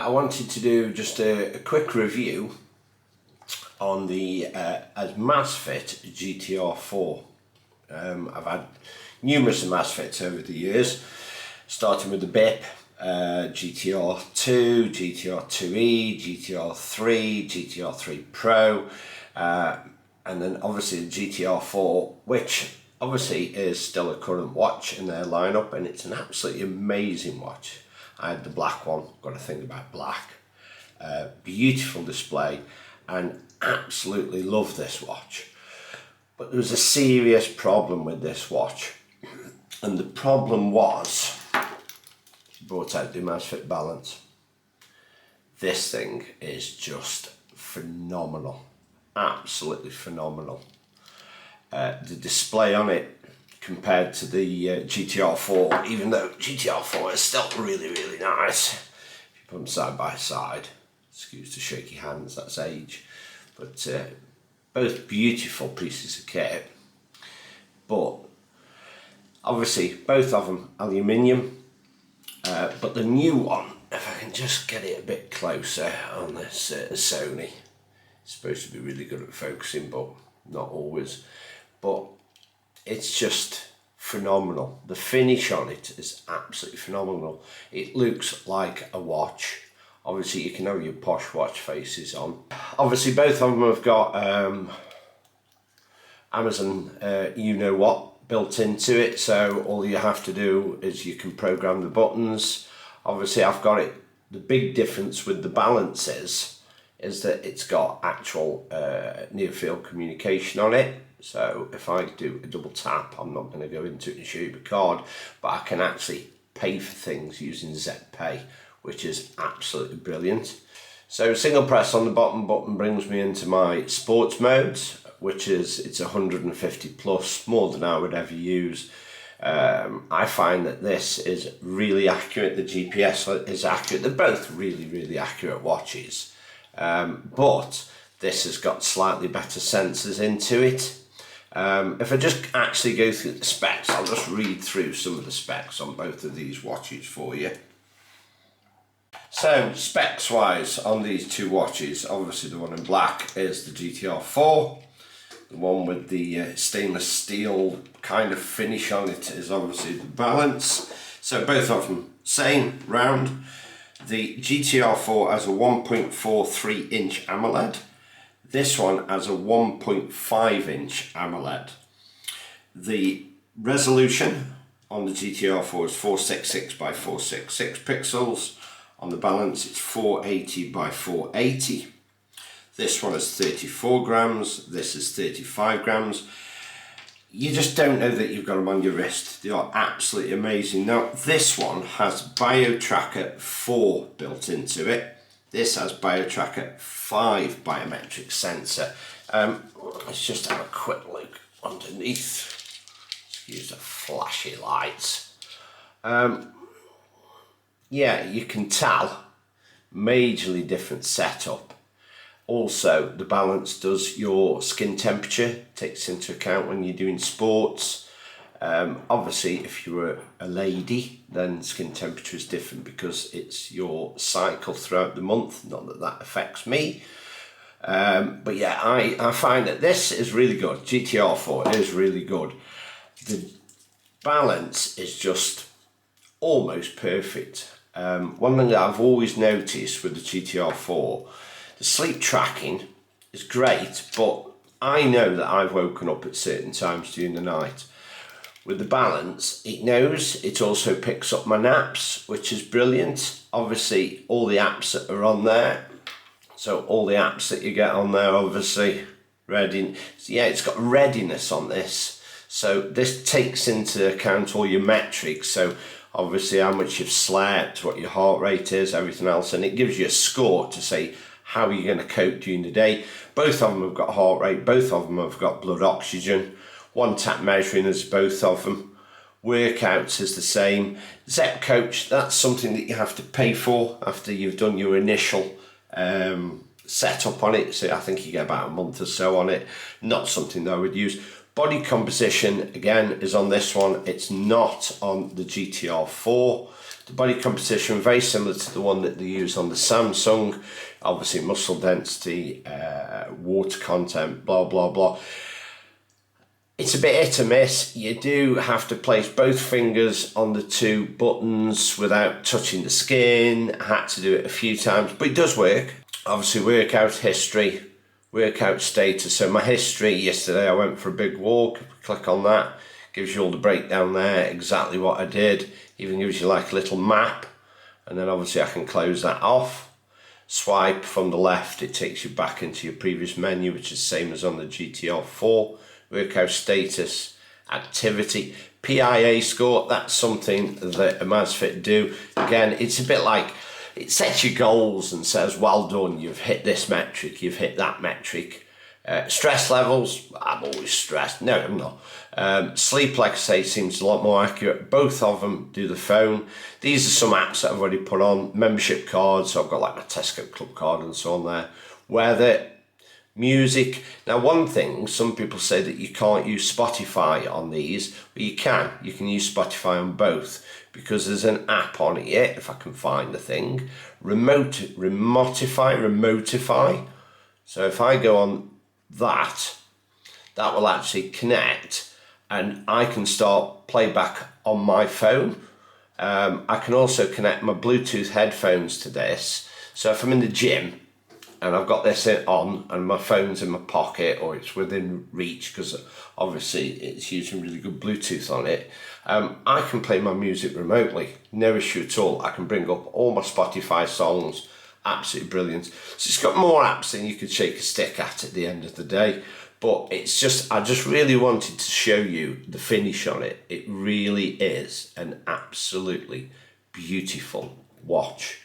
I wanted to do just a quick review on the Amazfit GTR4. I've had numerous Amazfits over the years, starting with the BIP, GTR2, GTR2E, GTR3, GTR3 Pro, and then obviously the GTR4, which obviously is still a current watch in their lineup, and it's an absolutely amazing watch. I had the black one, got to think about black. Beautiful display, and absolutely love this watch. But there was a serious problem with this watch, and the problem was brought out the Amazfit Balance. This thing is just phenomenal, absolutely phenomenal. The display on it compared to the GTR4, even though GTR4 is still really, really nice. If you put them side by side, excuse the shaky hands, that's age. But both beautiful pieces of kit. But obviously both of them aluminium. But the new one, if I can just get it a bit closer on this Sony, it's supposed to be really good at focusing, but not always. But it's just phenomenal. The finish on it is absolutely phenomenal. It looks like a watch. Obviously you can have your posh watch faces on. Obviously both of them have got Amazon you know what built into it, so all you have to do is you can program the buttons. Obviously I've got it. The big difference with the Balance is that it's got actual near field communication on it. So if I do a double tap, I'm not going to go into it and show you the card, but I can actually pay for things using ZPay, which is absolutely brilliant. So single press on the bottom button brings me into my sports modes, which is, it's 150 plus, more than I would ever use. I find that this is really accurate. The GPS is accurate. They're both really, really accurate watches. But this has got slightly better sensors into it. If I just actually go through the specs, I'll just read through some of the specs on both of these watches for you. So specs wise on these two watches, obviously the one in black is the GTR4. The one with the stainless steel kind of finish on it is obviously the Balance. So both of them same round. The GTR4 has a 1.43 inch AMOLED. This one has a 1.5 inch AMOLED. The resolution on the GTR4 is 466 by 466 pixels. On the Balance it's 480 by 480. This one is 34 grams, this is 35 grams. You just don't know that you've got them on your wrist. They are absolutely amazing. Now this one has BioTracker 4 built into it. This has BioTracker 5 biometric sensor. Let's just have a quick look underneath. Excuse the flashy lights. Yeah, you can tell majorly different setup. Also, the Balance does your skin temperature, takes into account when you're doing sports. Obviously, if you're a lady, then skin temperature is different because it's your cycle throughout the month. Not that that affects me. But yeah, I find that this is really good. GTR4 is really good. The Balance is just almost perfect. One thing that I've always noticed with the GTR4, the sleep tracking is great, but I know that I've woken up at certain times during the night. With the Balance, it knows, it also picks up my naps, which is brilliant. Obviously, all the apps that are on there, so all the apps that you get on there, obviously, yeah, it's got readiness on this. So this takes into account all your metrics, so obviously how much you've slept, what your heart rate is, everything else, and it gives you a score to say how you're going to cope during the day. Both of them have got heart rate, both of them have got blood oxygen, one tap measuring as both of them. Workouts is the same. Zep Coach, that's something that you have to pay for after you've done your initial setup on it, so I think you get about a month or so on it. Not something that I would use. Body composition again is on this one, it's not on the GTR4. The body composition very similar to the one that they use on the Samsung. Obviously muscle density, water content, blah blah blah. It's a bit hit or miss. You do have to place both fingers on the two buttons without touching the skin. I had to do it a few times, but it does work. Obviously workout history, workout status. So my history, yesterday I went for a big walk. Click on that, gives you all the breakdown there, exactly what I did. Even gives you like a little map, and then obviously I can close that off. Swipe from the left, it takes you back into your previous menu, which is the same as on the GTR4. Workout status, activity, PIA score. That's something that Amazfit do. Again, it's a bit like, it sets you goals and says, well done, you've hit this metric, you've hit that metric. Stress levels, I'm always stressed. No, I'm not. Sleep, like I say, seems a lot more accurate. Both of them do the phone. These are some apps that I've already put on. Membership cards, so I've got like my Tesco Club card and so on there. Where music. Now, one thing, some people say that you can't use Spotify on these, but you can. You can use Spotify on both because there's an app on here, if I can find the thing, Remotify. So if I go on that will actually connect and I can start playback on my phone. I can also connect my Bluetooth headphones to this. So if I'm in the gym, and I've got this on and my phone's in my pocket or it's within reach because obviously it's using really good Bluetooth on it, I can play my music remotely, no issue at all. I can bring up all my Spotify songs, absolutely brilliant. So it's got more apps than you could shake a stick at the end of the day, but it's just, I just really wanted to show you the finish on it. It really is an absolutely beautiful watch.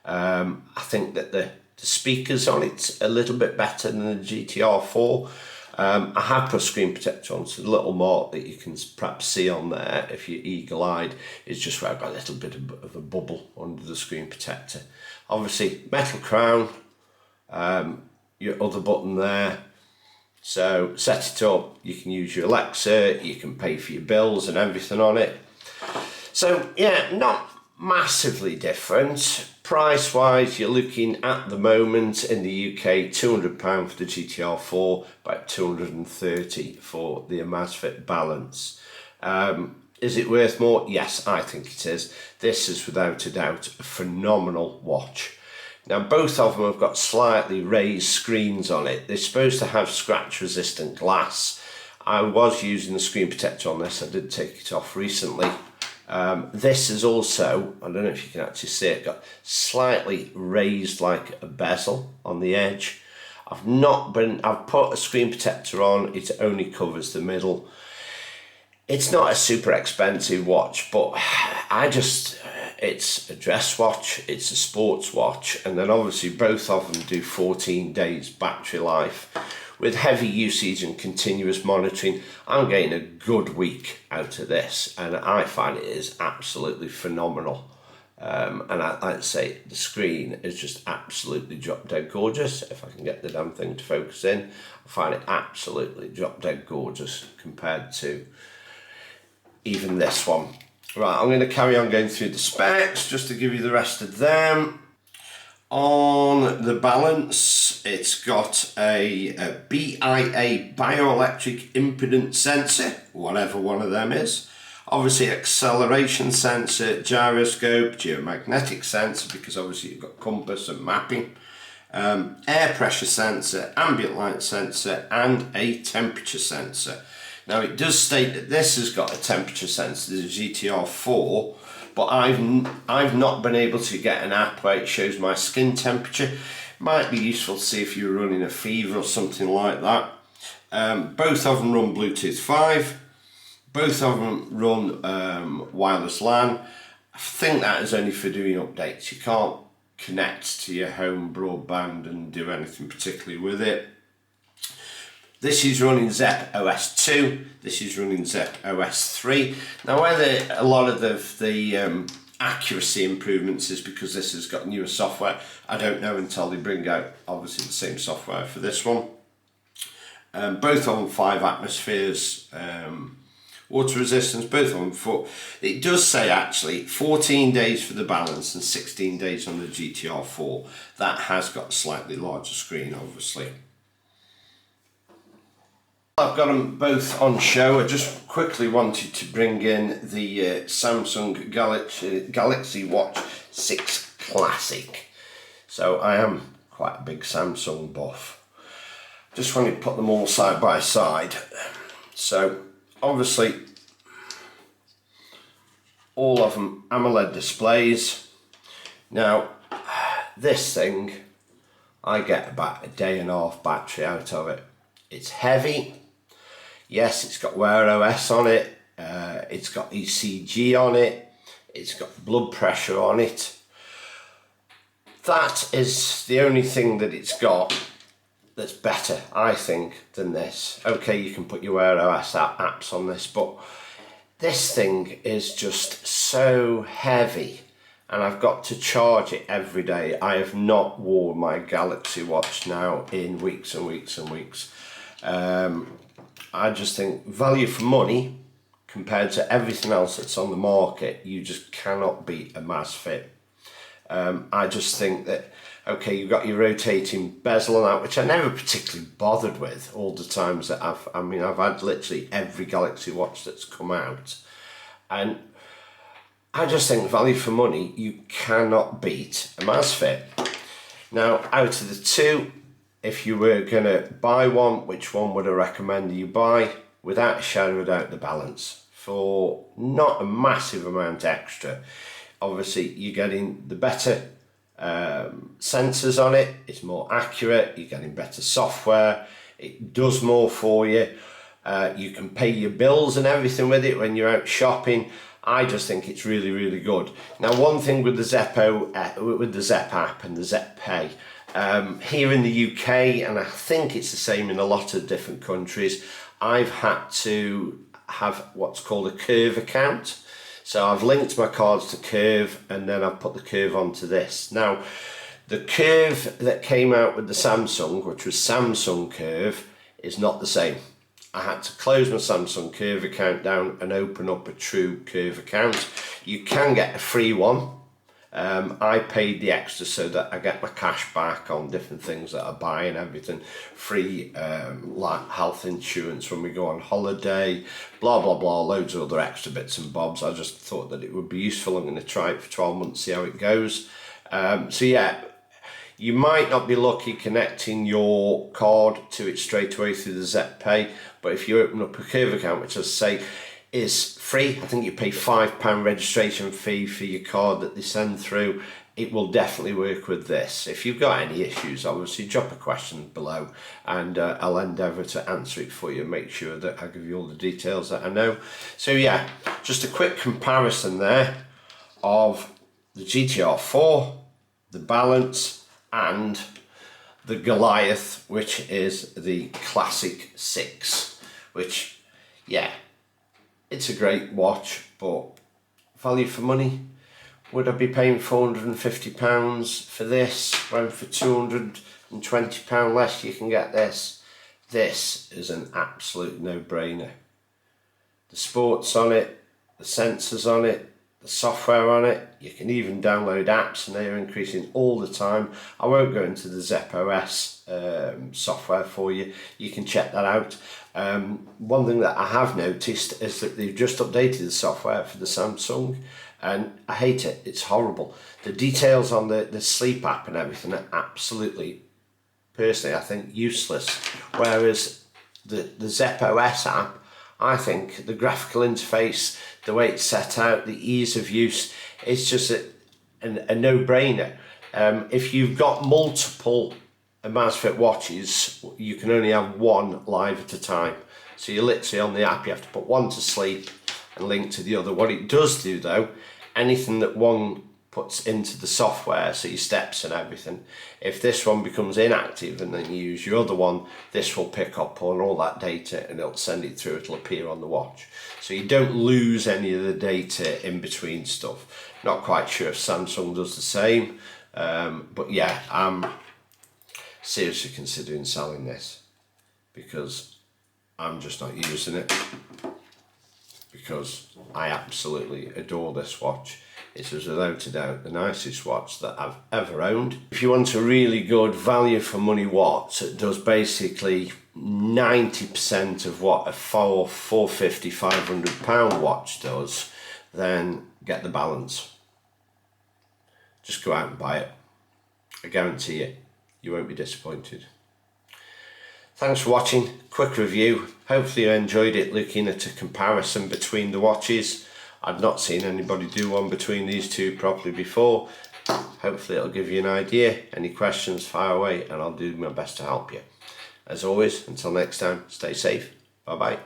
I think that the speakers on it's a little bit better than the GTR4. I have put a screen protector on, so the little mark that you can perhaps see on there if you're eagle-eyed is just where I've got a little bit of a bubble under the screen protector. Obviously metal crown, your other button there. So set it up, you can use your Alexa, you can pay for your bills and everything on it. So yeah, not massively different. Price wise, you're looking at the moment in the UK £200 for the GTR4, about £230 for the Amazfit Balance. Is it worth more? Yes, I think it is. This is without a doubt a phenomenal watch. Now both of them have got slightly raised screens on it. They're supposed to have scratch resistant glass. I was using the screen protector on this, I did take it off recently. This is also, I don't know if you can actually see it, got slightly raised like a bezel on the edge. I've put a screen protector on, it only covers the middle. It's not a super expensive watch, but it's a dress watch, it's a sports watch, and then obviously both of them do 14 days battery life. With heavy usage and continuous monitoring, I'm getting a good week out of this, and I find it is absolutely phenomenal. And I'd say the screen is just absolutely drop dead gorgeous. If I can get the damn thing to focus in, I find it absolutely drop dead gorgeous compared to even this one. Right, I'm going to carry on going through the specs just to give you the rest of them. On the Balance, it's got a BIA bioelectric impedance sensor, whatever one of them is. Obviously acceleration sensor, gyroscope, geomagnetic sensor, because obviously you've got compass and mapping. Air pressure sensor, ambient light sensor, and a temperature sensor. Now it does state that this has got a temperature sensor, the GTR4, but I've not been able to get an app where it shows my skin temperature. Might be useful to see if you're running a fever or something like that. Both of them run Bluetooth 5. Both of them run wireless LAN. I think that is only for doing updates. You can't connect to your home broadband and do anything particularly with it. This is running Zepp OS 2, this is running Zepp OS 3. Now whether a lot of the accuracy improvements is because this has got newer software, I don't know until they bring out obviously the same software for this one. Both on 5 atmospheres water resistance, both of them. It does say actually 14 days for the Balance and 16 days on the GTR4. That has got a slightly larger screen, obviously. I've got them both on show. I just quickly wanted to bring in the Samsung Galaxy Watch 6 Classic. So I am quite a big Samsung buff. Just wanted to put them all side by side. So obviously all of them AMOLED displays. Now this thing, I get about a day and a half battery out of it. It's heavy. Yes, it's got Wear OS on it, it's got ECG on it, it's got blood pressure on it. That is the only thing that it's got that's better, I think, than this. Okay, you can put your Wear OS apps on this, but this thing is just so heavy, and I've got to charge it every day. I have not worn my Galaxy Watch now in weeks and weeks and weeks. I just think value for money compared to everything else that's on the market, you just cannot beat a Amazfit. I just think that, okay, you've got your rotating bezel and that, which I never particularly bothered with all the times that I've had literally every Galaxy Watch that's come out. And I just think value for money, you cannot beat a Amazfit. Now, out of the two, if you were going to buy one, which one would I recommend you buy? Without a shadow of a doubt, the Balance. For not a massive amount extra. Obviously, you're getting the better sensors on it. It's more accurate. You're getting better software. It does more for you. You can pay your bills and everything with it when you're out shopping. I just think it's really, really good. Now, one thing with the Zep app and the Zep Pay, here in the UK, and I think it's the same in a lot of different countries, I've had to have what's called a Curve account. So I've linked my cards to Curve, and then I've put the Curve onto this. Now, the Curve that came out with the Samsung, which was Samsung Curve, is not the same. I had to close my Samsung Curve account down and open up a true Curve account. You can get a free one. I paid the extra so that I get my cash back on different things that I buy and everything. Free like health insurance when we go on holiday, blah blah blah, loads of other extra bits and bobs. I just thought that it would be useful. I'm going to try it for 12 months, see how it goes. So yeah, you might not be lucky connecting your card to it straight away through the Zep Pay, but if you open up a Curve account, which I say is free, I think you pay £5 registration fee for your card that they send through, it will definitely work with this. If you've got any issues, obviously drop a question below and I'll endeavour to answer it for you, make sure that I give you all the details that I know. So yeah, just a quick comparison there of the GTR4, the Balance and the Goliath, which is the Classic 6, which, yeah, it's a great watch, but value for money, would I be paying £450 for this when for £220 less you can get this? This is an absolute no-brainer. The sports on it, the sensors on it, the software on it, you can even download apps and they are increasing all the time. I won't go into the Zep OS software for you, you can check that out. One thing that I have noticed is that they've just updated the software for the Samsung and I hate it, it's horrible. The details on the sleep app and everything are absolutely, personally I think, useless, whereas the Zep OS app, I think the graphical interface, the way it's set out, the ease of use, it's just a no-brainer. If you've got multiple Amazfit watches, you can only have one live at a time. So you're literally on the app, you have to put one to sleep and link to the other. What it does do though, anything that one puts into the software, so your steps and everything, if this one becomes inactive and then you use your other one, this will pick up on all that data and it'll send it through, it'll appear on the watch. So you don't lose any of the data in between stuff. Not quite sure if Samsung does the same, but yeah, I'm seriously considering selling this because I'm just not using it. because I absolutely adore this watch. It is without a doubt the nicest watch that I've ever owned. If you want a really good value for money watch, it does basically 90% of what a £450, £500 watch does, then get the Balance. Just go out and buy it. I guarantee you won't be disappointed. Thanks for watching. Quick review. Hopefully you enjoyed it, looking at a comparison between the watches. I've not seen anybody do one between these two properly before. Hopefully it'll give you an idea. Any questions, fire away and I'll do my best to help you. As always, until next time, stay safe. Bye bye.